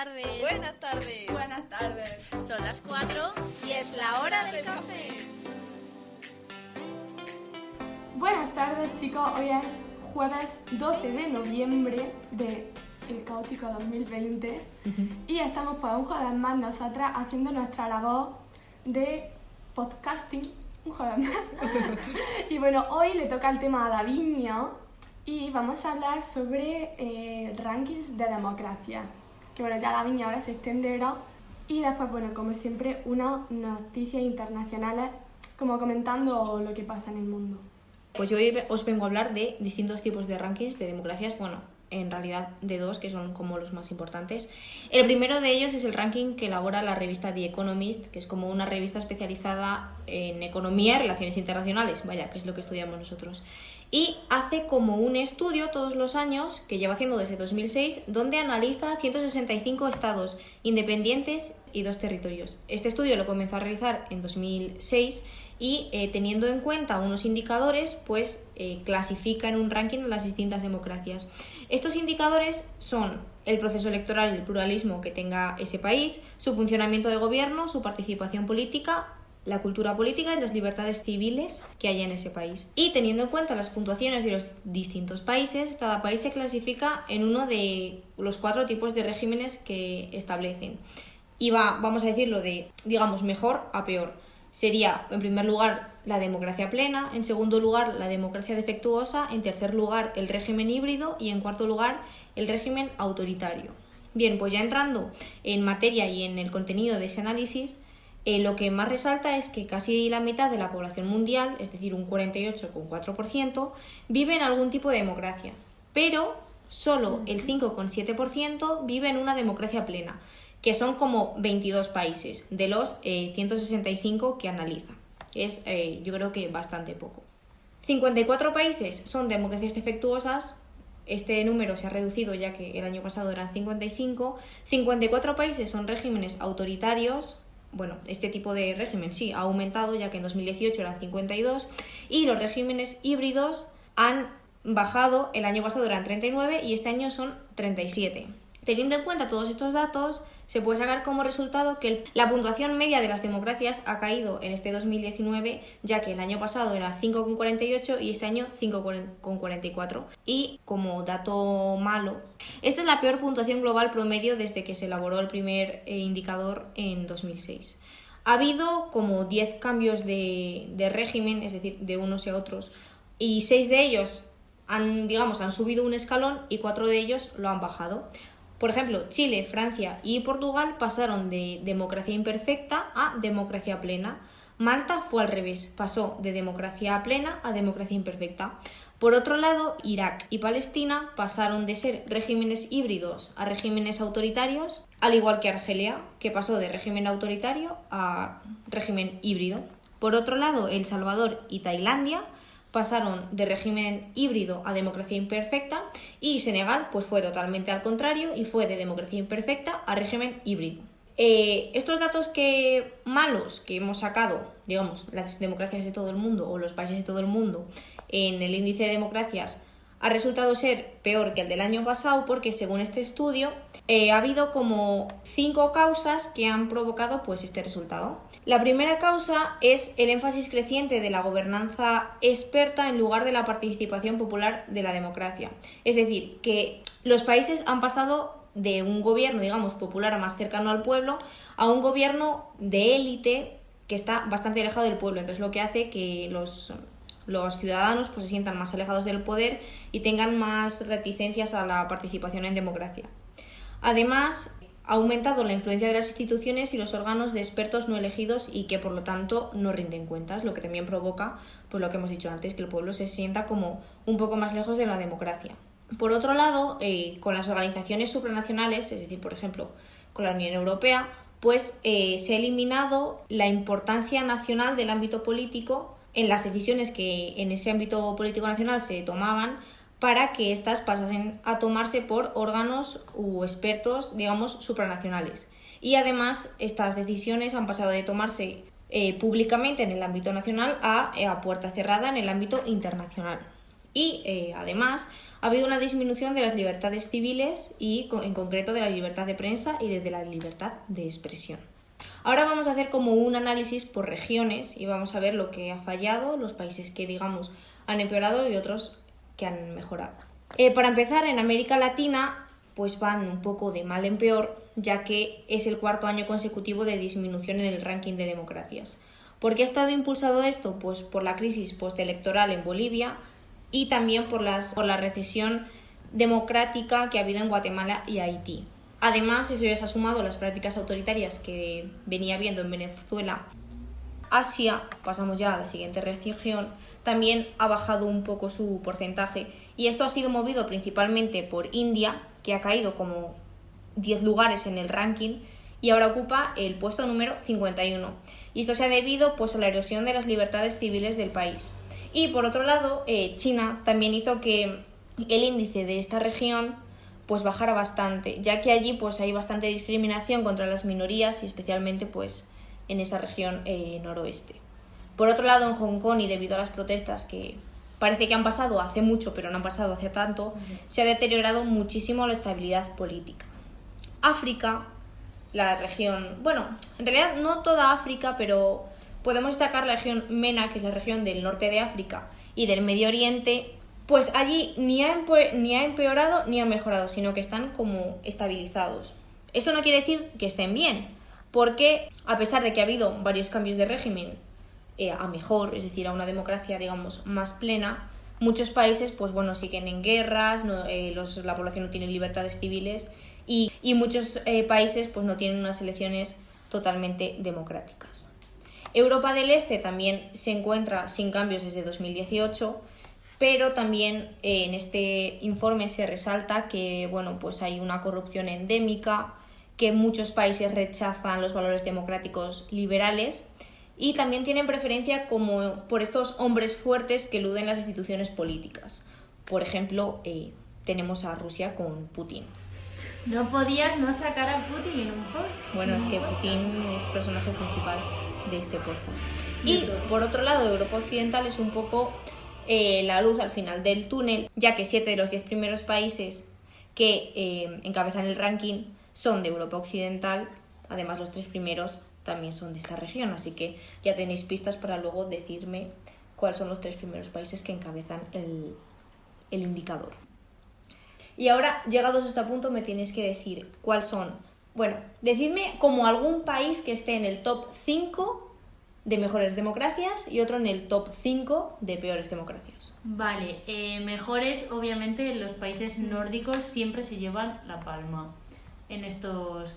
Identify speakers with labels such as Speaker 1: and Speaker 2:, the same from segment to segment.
Speaker 1: tardes.
Speaker 2: Buenas tardes.
Speaker 3: Buenas tardes.
Speaker 1: Son las 4
Speaker 2: y es la hora del café.
Speaker 3: Buenas tardes, chicos. Hoy es jueves 12 de noviembre del caótico 2020 y estamos pues un jueves más nosotras haciendo nuestra labor de podcasting, un jueves más. Y bueno, hoy le toca el tema a Daviño y vamos a hablar sobre rankings de democracia. Que bueno, ya Daviño ahora se extenderá y después, bueno, como siempre, unas noticias internacionales como comentando lo que pasa en el mundo.
Speaker 4: Pues yo hoy os vengo a hablar de distintos tipos de rankings de democracias, bueno, en realidad de dos, que son como los más importantes. El primero de ellos es el ranking que elabora la revista The Economist, que es como una revista especializada en economía y relaciones internacionales, vaya, que es lo que estudiamos nosotros. Y hace como un estudio todos los años, que lleva haciendo desde 2006, donde analiza 165 estados independientes y 2 territorios. Este estudio lo comenzó a realizar en 2006 y teniendo en cuenta unos indicadores, pues clasifica en un ranking a las distintas democracias. Estos indicadores son el proceso electoral y el pluralismo que tenga ese país, su funcionamiento de gobierno, su participación política, la cultura política y las libertades civiles que haya en ese país. Y teniendo en cuenta las puntuaciones de los distintos países, cada país se clasifica en uno de los 4 tipos de regímenes que establecen. Y vamos a decirlo de, digamos, mejor a peor. Sería, en primer lugar, la democracia plena, en segundo lugar, la democracia defectuosa, en tercer lugar, el régimen híbrido y en cuarto lugar, el régimen autoritario. Bien, pues ya entrando en materia y en el contenido de ese análisis, lo que más resalta es que casi la mitad de la población mundial, es decir, un 48,4%, vive en algún tipo de democracia, pero solo el 5,7% vive en una democracia plena, que son como 22 países de los 165 que analiza. Es, yo creo que bastante poco. 54 países son democracias defectuosas. Este número se ha reducido ya que el año pasado eran 55. 54 países son regímenes autoritarios. Bueno, este tipo de régimen sí ha aumentado ya que en 2018 eran 52. Y los regímenes híbridos han bajado. El año pasado eran 39 y este año son 37. Teniendo en cuenta todos estos datos, se puede sacar como resultado que la puntuación media de las democracias ha caído en este 2019, ya que el año pasado era 5,48 y este año 5,44. Y como dato malo, esta es la peor puntuación global promedio desde que se elaboró el primer indicador en 2006. Ha habido como 10 cambios de régimen, es decir, de unos y a otros, y 6 de ellos han subido un escalón y 4 de ellos lo han bajado. Por ejemplo, Chile, Francia y Portugal pasaron de democracia imperfecta a democracia plena. Malta fue al revés, pasó de democracia plena a democracia imperfecta. Por otro lado, Irak y Palestina pasaron de ser regímenes híbridos a regímenes autoritarios, al igual que Argelia, que pasó de régimen autoritario a régimen híbrido. Por otro lado, El Salvador y Tailandia pasaron de régimen híbrido a democracia imperfecta y Senegal pues fue totalmente al contrario y fue de democracia imperfecta a régimen híbrido. Estos datos malos que hemos sacado, digamos, las democracias de todo el mundo o los países de todo el mundo en el índice de democracias ha resultado ser peor que el del año pasado porque según este estudio ha habido como 5 causas que han provocado pues este resultado. La primera causa es el énfasis creciente de la gobernanza experta en lugar de la participación popular de la democracia. Es decir, que los países han pasado de un gobierno, digamos, popular más cercano al pueblo a un gobierno de élite que está bastante alejado del pueblo. Entonces lo que hace que los ciudadanos pues se sientan más alejados del poder y tengan más reticencias a la participación en democracia. Además, ha aumentado la influencia de las instituciones y los órganos de expertos no elegidos y que por lo tanto no rinden cuentas, lo que también provoca, pues lo que hemos dicho antes, que el pueblo se sienta como un poco más lejos de la democracia. Por otro lado, con las organizaciones supranacionales, es decir, por ejemplo, con la Unión Europea, pues se ha eliminado la importancia nacional del ámbito político en las decisiones que en ese ámbito político nacional se tomaban para que éstas pasasen a tomarse por órganos u expertos, digamos, supranacionales. Y además estas decisiones han pasado de tomarse públicamente en el ámbito nacional a puerta cerrada en el ámbito internacional. Y además ha habido una disminución de las libertades civiles y en concreto de la libertad de prensa y de la libertad de expresión. Ahora vamos a hacer como un análisis por regiones y vamos a ver lo que ha fallado, los países que digamos han empeorado y otros que han mejorado. Para empezar, en América Latina pues van un poco de mal en peor, ya que es el cuarto año consecutivo de disminución en el ranking de democracias. ¿Por qué ha estado impulsado esto? Pues por la crisis postelectoral en Bolivia y también por la recesión democrática que ha habido en Guatemala y Haití. Además, eso ya se ha sumado a las prácticas autoritarias que venía habiendo en Venezuela. Asia, pasamos ya a la siguiente región, también ha bajado un poco su porcentaje y esto ha sido movido principalmente por India, que ha caído como 10 lugares en el ranking y ahora ocupa el puesto número 51. Y esto se ha debido pues, a la erosión de las libertades civiles del país. Y por otro lado, China también hizo que el índice de esta región pues bajara bastante, ya que allí pues hay bastante discriminación contra las minorías y especialmente pues en esa región noroeste. Por otro lado, en Hong Kong y debido a las protestas que parece que han pasado hace mucho pero no han pasado hace tanto, se ha deteriorado muchísimo la estabilidad política. África, la región, bueno, en realidad no toda África, pero podemos destacar la región MENA, que es la región del norte de África y del Medio Oriente. Pues allí ni ha empeorado ni ha mejorado, sino que están como estabilizados. Eso no quiere decir que estén bien, porque a pesar de que ha habido varios cambios de régimen a mejor, es decir, a una democracia, digamos, más plena, muchos países, pues bueno, siguen en guerras, la población no tiene libertades civiles y muchos países, pues no tienen unas elecciones totalmente democráticas. Europa del Este también se encuentra sin cambios desde 2018, pero también en este informe se resalta que bueno, pues hay una corrupción endémica, que muchos países rechazan los valores democráticos liberales y también tienen preferencia como por estos hombres fuertes que eluden las instituciones políticas. Por ejemplo, tenemos a Rusia con Putin.
Speaker 1: No podías no sacar a Putin en un post.
Speaker 4: Bueno, es que Putin es personaje principal de este podcast. Y por otro lado, Europa Occidental es un poco la luz al final del túnel, ya que 7 de los 10 primeros países que encabezan el ranking son de Europa Occidental, además los 3 primeros también son de esta región, así que ya tenéis pistas para luego decirme cuáles son los 3 primeros países que encabezan el indicador. Y ahora, llegados a este punto, me tenéis que decir cuáles son. Bueno, decidme como algún país que esté en el top 5 de mejores democracias y otro en el top 5 de peores democracias.
Speaker 1: Vale, mejores, obviamente, los países nórdicos siempre se llevan la palma en estos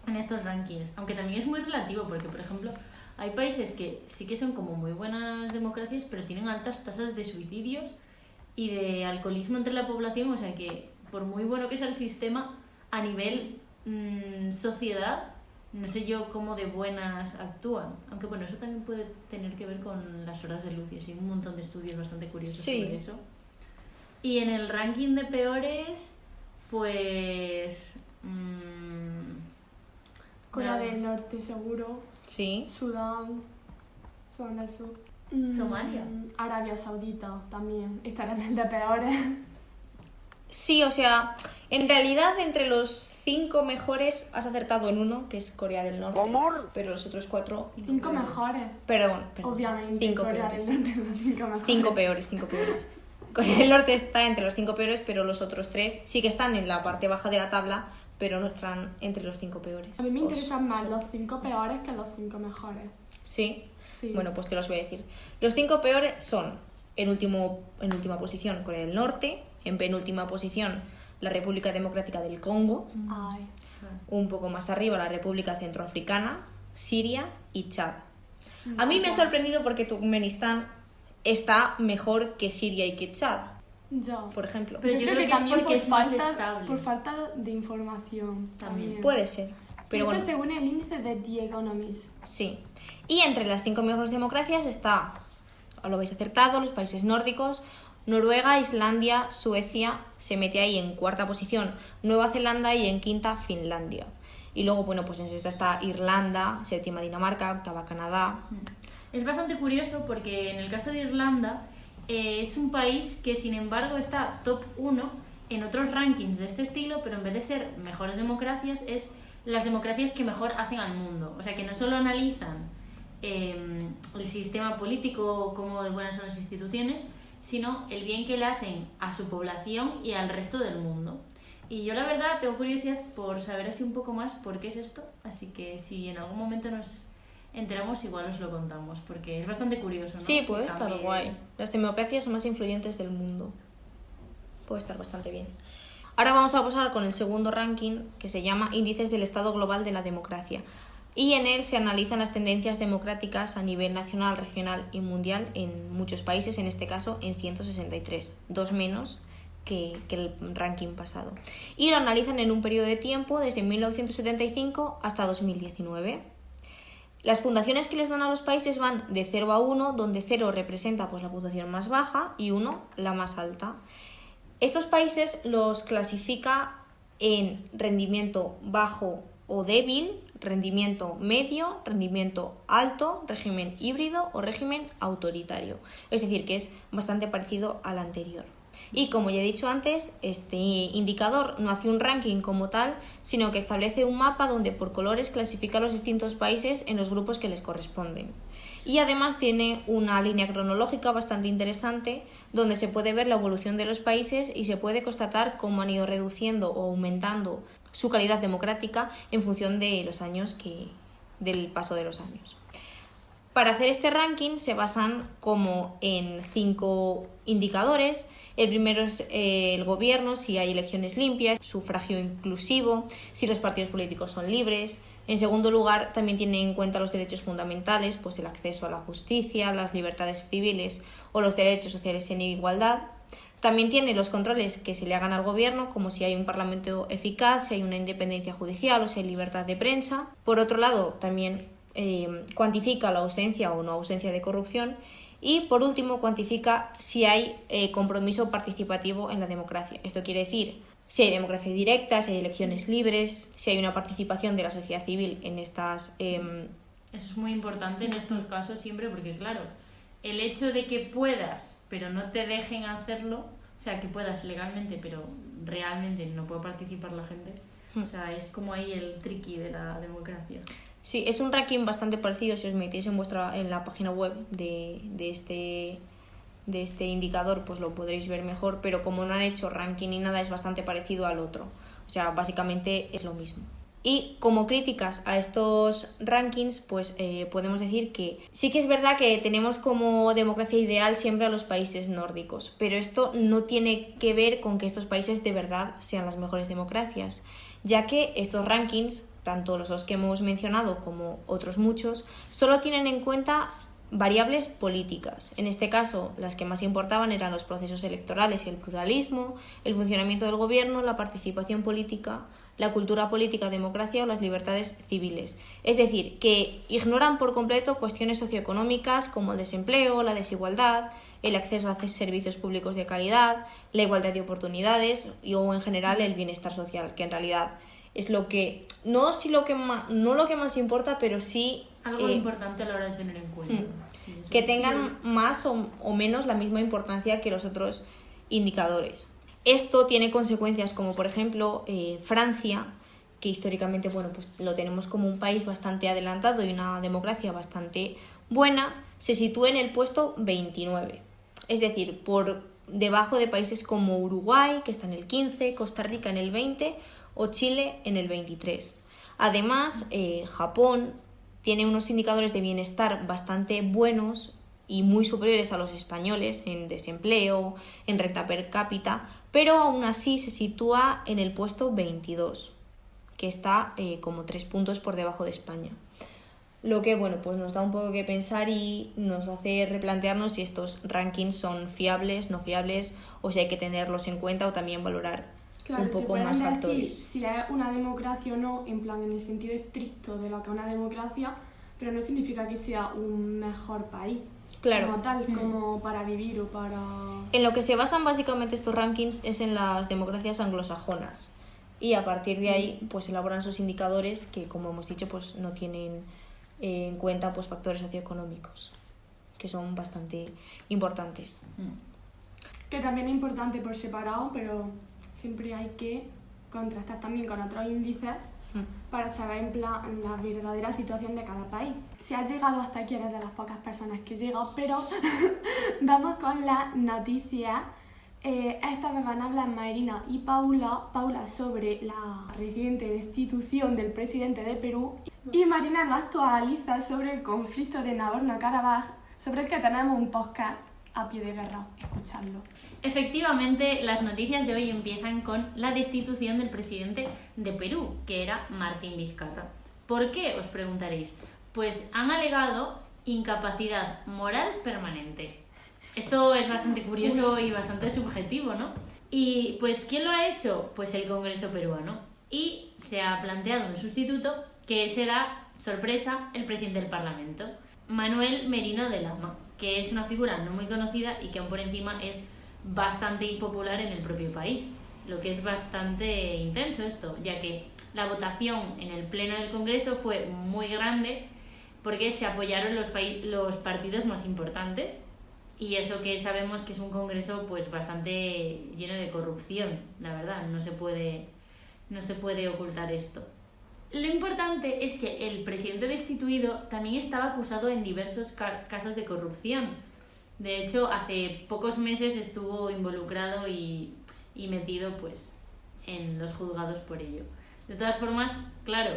Speaker 1: rankings. Aunque también es muy relativo, porque, por ejemplo, hay países que sí que son como muy buenas democracias, pero tienen altas tasas de suicidios y de alcoholismo entre la población, o sea que, por muy bueno que sea el sistema, a nivel sociedad, no sé yo cómo de buenas actúan. Aunque bueno, eso también puede tener que ver con las horas de luz y así, un montón de estudios bastante curiosos sobre eso. Y en el ranking de peores, pues...
Speaker 3: Corea del Norte seguro.
Speaker 4: Sí.
Speaker 3: Sudán del Sur.
Speaker 1: Somalia.
Speaker 3: Arabia Saudita también estará en el de peores.
Speaker 4: Sí, o sea, en realidad entre los 5 mejores has acertado en uno, que es Corea del Norte. Pero los otros 4...
Speaker 3: 5 mejores.
Speaker 4: Perdón.
Speaker 3: Obviamente.
Speaker 4: 5
Speaker 3: Corea
Speaker 4: peores.
Speaker 3: del Norte, los 5 mejores.
Speaker 4: 5 peores. Corea del Norte está entre los 5 peores, pero los otros 3 sí que están en la parte baja de la tabla, pero no están entre los 5 peores.
Speaker 3: A mí me interesan más los 5 peores que los 5 mejores.
Speaker 4: ¿Sí?
Speaker 3: Sí.
Speaker 4: Bueno, pues te los voy a decir. Los 5 peores son, en última posición, Corea del Norte, en penúltima posición, la República Democrática del Congo,
Speaker 3: Ay.
Speaker 4: un poco más arriba, la República Centroafricana, Siria y Chad. A mí me ha sorprendido porque Turkmenistán está mejor que Siria y que Chad,
Speaker 3: Ya.
Speaker 4: por ejemplo.
Speaker 1: Pero yo creo que es
Speaker 3: también
Speaker 1: porque es más estable.
Speaker 3: Por falta de información también.
Speaker 4: Puede ser, pero bueno,
Speaker 3: según el índice de The Economist.
Speaker 4: sí. Y entre las 5 mejores democracias está, lo habéis acertado, los países nórdicos, Noruega, Islandia, Suecia, se mete ahí en 4ª posición, Nueva Zelanda y en 5ª Finlandia. Y luego, bueno, pues en 6ª está Irlanda, 7ª Dinamarca, 8ª Canadá.
Speaker 1: Es bastante curioso porque en el caso de Irlanda es un país que sin embargo está top 1 en otros rankings de este estilo, pero en vez de ser mejores democracias, es las democracias que mejor hacen al mundo. O sea, que no solo analizan el sistema político, cómo de buenas son las instituciones, sino el bien que le hacen a su población y al resto del mundo. Y yo la verdad tengo curiosidad por saber así un poco más por qué es esto, así que si en algún momento nos enteramos igual os lo contamos, porque es bastante curioso, ¿no?
Speaker 4: Sí, puede
Speaker 1: Que
Speaker 4: estar
Speaker 1: cambie.
Speaker 4: guay. Las democracias más influyentes del mundo. Puede estar bastante bien. Ahora vamos a pasar con el segundo ranking, que se llama Índices del Estado Global de la Democracia. Y en él se analizan las tendencias democráticas a nivel nacional, regional y mundial en muchos países, en este caso en 163, 2 menos que el ranking pasado. Y lo analizan en un periodo de tiempo desde 1975 hasta 2019. Las puntuaciones que les dan a los países van de 0 a 1, donde 0 representa pues, la puntuación más baja y 1 la más alta. Estos países los clasifica en rendimiento bajo o débil, rendimiento medio, rendimiento alto, régimen híbrido o régimen autoritario. Es decir, que es bastante parecido al anterior. Y como ya he dicho antes, este indicador no hace un ranking como tal, sino que establece un mapa donde por colores clasifica a los distintos países en los grupos que les corresponden. Y además tiene una línea cronológica bastante interesante donde se puede ver la evolución de los países y se puede constatar cómo han ido reduciendo o aumentando su calidad democrática en función de los años del paso de los años. Para hacer este ranking se basan como en 5 indicadores. El primero es el gobierno, si hay elecciones limpias, sufragio inclusivo, si los partidos políticos son libres. En segundo lugar, también tiene en cuenta los derechos fundamentales, pues el acceso a la justicia, las libertades civiles o los derechos sociales en igualdad. También tiene los controles que se le hagan al gobierno, como si hay un parlamento eficaz, si hay una independencia judicial o si hay libertad de prensa. Por otro lado, también cuantifica la ausencia o no ausencia de corrupción. Y por último, cuantifica si hay compromiso participativo en la democracia. Esto quiere decir si hay democracia directa, si hay elecciones libres, si hay una participación de la sociedad civil en estas...
Speaker 1: Eso es muy importante en estos casos siempre, porque claro, el hecho de que puedas, pero no te dejen hacerlo, o sea, que puedas legalmente, pero realmente no puede participar la gente, o sea, es como ahí el tricky de la democracia.
Speaker 4: Sí, es un ranking bastante parecido si os metéis en la página web de este indicador, pues lo podréis ver mejor, pero como no han hecho ranking ni nada, es bastante parecido al otro. O sea, básicamente es lo mismo. Y como críticas a estos rankings, pues podemos decir que sí que es verdad que tenemos como democracia ideal siempre a los países nórdicos, pero esto no tiene que ver con que estos países de verdad sean las mejores democracias, ya que estos rankings, tanto los dos que hemos mencionado como otros muchos, solo tienen en cuenta variables políticas. En este caso, las que más importaban eran los procesos electorales y el pluralismo, el funcionamiento del gobierno, la participación política, la cultura política, democracia o las libertades civiles. Es decir, que ignoran por completo cuestiones socioeconómicas como el desempleo, la desigualdad, el acceso a servicios públicos de calidad, la igualdad de oportunidades o en general el bienestar social, que en realidad es lo que no lo que más importa, pero sí
Speaker 1: algo importante a la hora de tener en cuenta. Sí,
Speaker 4: que tengan más o menos la misma importancia que los otros indicadores. Esto tiene consecuencias como por ejemplo Francia, que históricamente pues lo tenemos como un país bastante adelantado y una democracia bastante buena, se sitúa en el puesto 29. Es decir, por debajo de países como Uruguay, que está en el 15, Costa Rica en el 20 o Chile en el 23. Además, Japón tiene unos indicadores de bienestar bastante buenos y muy superiores a los españoles en desempleo, en renta per cápita, pero aún así se sitúa en el puesto 22, que está como 3 puntos por debajo de España. Lo que pues nos da un poco que pensar y nos hace replantearnos si estos rankings son fiables, no fiables, o si hay que tenerlos en cuenta o también valorar un poco más factores.
Speaker 3: Si es una democracia o no, en plan en el sentido estricto de lo que es una democracia, pero no significa que sea un mejor país.
Speaker 4: Claro.
Speaker 3: Como tal, como para vivir o para...
Speaker 4: En lo que se basan básicamente estos rankings es en las democracias anglosajonas. Y a partir de ahí pues elaboran sus indicadores que, como hemos dicho, pues no tienen en cuenta pues factores socioeconómicos, que son bastante importantes.
Speaker 3: Que también es importante por separado, pero siempre hay que contrastar también con otros índices para saber en plan la verdadera situación de cada país. Si has llegado hasta aquí eres de las pocas personas que llegado, pero vamos con las noticias. Esta vez van a hablar Marina y Paula sobre la reciente destitución del presidente de Perú y Marina nos actualiza sobre el conflicto de Nagorno-Karabaj, sobre el que tenemos un podcast a pie de guerra, escuchadlo.
Speaker 1: Efectivamente, las noticias de hoy empiezan con la destitución del presidente de Perú, que era Martín Vizcarra. ¿Por qué? Os preguntaréis. Pues han alegado incapacidad moral permanente. Esto es bastante curioso y bastante subjetivo, ¿no? Y pues ¿quién lo ha hecho? Pues el Congreso peruano. Y se ha planteado un sustituto que será, sorpresa, el presidente del Parlamento, Manuel Merino de Lama, que es una figura no muy conocida y que aún por encima es bastante impopular en el propio país, lo que es bastante intenso esto, ya que la votación en el pleno del Congreso fue muy grande porque se apoyaron los partidos más importantes y eso que sabemos que es un Congreso pues bastante lleno de corrupción, la verdad, no se puede ocultar esto. Lo importante es que el presidente destituido también estaba acusado en diversos casos de corrupción. De hecho, hace pocos meses estuvo involucrado y metido pues, en los juzgados por ello. De todas formas, claro,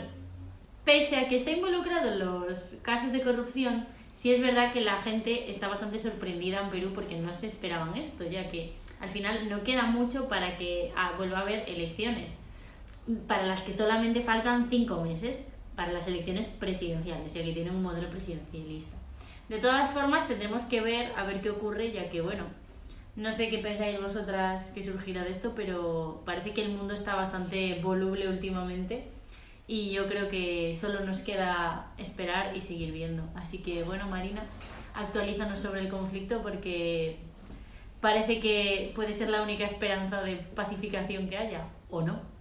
Speaker 1: pese a que está involucrado en los casos de corrupción, sí es verdad que la gente está bastante sorprendida en Perú porque no se esperaban esto, ya que al final no queda mucho para que vuelva a haber elecciones, para las que solamente faltan 5 meses para las elecciones presidenciales, ya que tienen un modelo presidencialista. De todas formas, tendremos que ver a ver qué ocurre, ya que, bueno, no sé qué pensáis vosotras que surgirá de esto, pero parece que el mundo está bastante voluble últimamente y yo creo que solo nos queda esperar y seguir viendo. Así que, bueno, Marina, actualízanos sobre el conflicto porque parece que puede ser la única esperanza de pacificación que haya, ¿o no?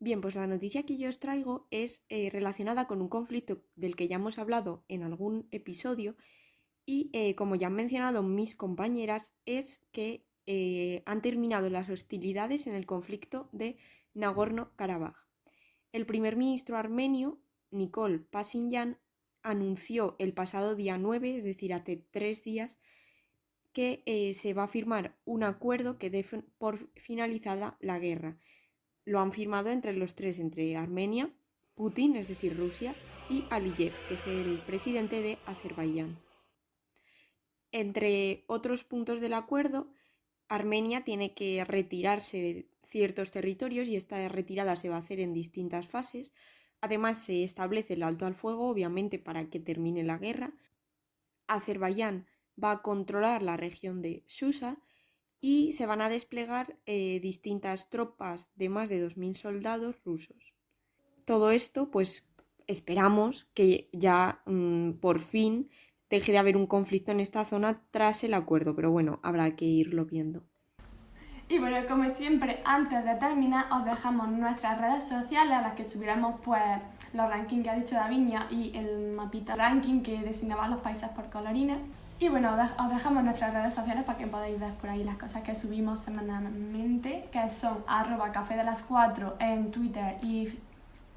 Speaker 5: Bien, pues la noticia que yo os traigo es relacionada con un conflicto del que ya hemos hablado en algún episodio y como ya han mencionado mis compañeras es que han terminado las hostilidades en el conflicto de Nagorno-Karabaj. El primer ministro armenio, Nikol Pashinyan, anunció el pasado día 9, es decir, hace 3 días, que se va a firmar un acuerdo que dé por finalizada la guerra. Lo han firmado entre los tres, entre Armenia, Putin, es decir, Rusia, y Aliyev, que es el presidente de Azerbaiyán. Entre otros puntos del acuerdo, Armenia tiene que retirarse de ciertos territorios y esta retirada se va a hacer en distintas fases. Además, se establece el alto al fuego, obviamente, para que termine la guerra. Azerbaiyán va a controlar la región de Susa y se van a desplegar distintas tropas de más de 2.000 soldados rusos. Todo esto, pues esperamos que ya por fin deje de haber un conflicto en esta zona tras el acuerdo, pero bueno, habrá que irlo viendo.
Speaker 3: Y bueno, como siempre, antes de terminar, os dejamos nuestras redes sociales a las que subiremos pues los rankings que ha dicho Davinia y el mapita ranking que designaba los países por colorines. Y bueno, os dejamos nuestras redes sociales para que podáis ver por ahí las cosas que subimos semanalmente, que son @cafedelas4 en Twitter y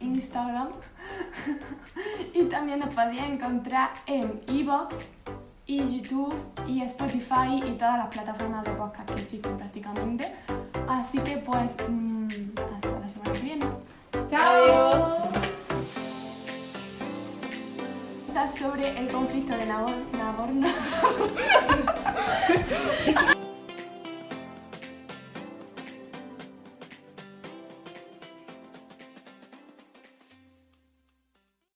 Speaker 3: Instagram. Y también nos podéis encontrar en iVoox y YouTube y Spotify y todas las plataformas de podcast que existen prácticamente. Así que pues, hasta la semana que viene.
Speaker 4: ¡Chao!
Speaker 3: Sobre el conflicto de Nagorno.